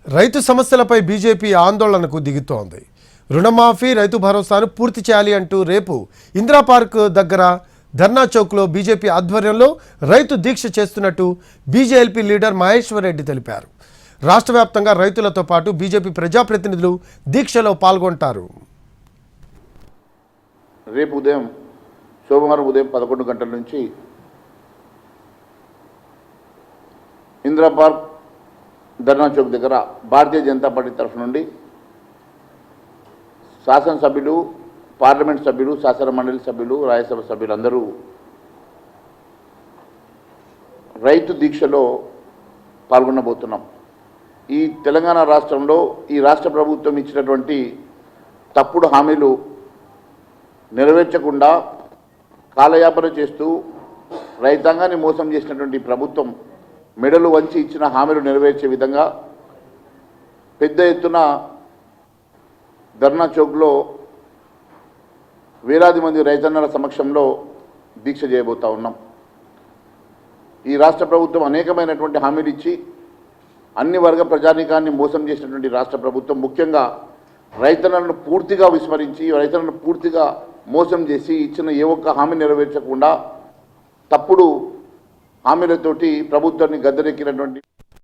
రైతు సమస్యలపై బీజేపీ ఆందోళనకు దిగుతోంది. రుణమాఫీ, రైతు భరోసాను పూర్తి చేయాలి అంటూ రేపు ఇందిరా పార్క్ దగ్గర ధర్నా చౌక్లో బీజేపీ ఆధ్వర్యంలో రైతు దీక్ష చేస్తున్నట్టు బీజేఎల్పీ లీడర్ మహేశ్వర్ రెడ్డి తెలిపారు. రాష్ట్ర వ్యాప్తంగా రైతులతో పాటు బీజేపీ ప్రజాప్రతినిధులు దీక్షలో పాల్గొంటారు. రేపు సోమవారం ఉదయం 11 గంటల నుంచి ఇందిరా పార్క్ ధర్నా చౌక్ దగ్గర భారతీయ జనతా పార్టీ తరఫు నుండి శాసనసభ్యులు, పార్లమెంట్ సభ్యులు, శాసన మండలి సభ్యులు, రాజ్యసభ సభ్యులందరూ రైతు దీక్షలో పాల్గొనబోతున్నాం. ఈ తెలంగాణ రాష్ట్రంలో ఈ రాష్ట్ర ప్రభుత్వం ఇచ్చినటువంటి తప్పుడు హామీలు నెరవేర్చకుండా కాలయాపన చేస్తూ రైతాంగాన్ని మోసం చేసినటువంటి ప్రభుత్వం మెడలు వంచి ఇచ్చిన హామీలు నెరవేర్చే విధంగా పెద్ద ఎత్తున ధర్నా చౌక్లో వేలాది మంది రైతన్నల సమక్షంలో దీక్ష చేయబోతా ఉన్నాం. ఈ రాష్ట్ర ప్రభుత్వం అనేకమైనటువంటి హామీలు ఇచ్చి అన్ని వర్గ ప్రజానీకాన్ని మోసం చేసినటువంటి రాష్ట్ర ప్రభుత్వం ముఖ్యంగా రైతన్నలను పూర్తిగా విస్మరించి, రైతన్నలను పూర్తిగా మోసం చేసి ఇచ్చిన ఏ ఒక్క హామీ నెరవేర్చకుండా తప్పుడు హామీలతోటి ప్రభుత్వాన్ని గద్దెనెక్కినటువంటి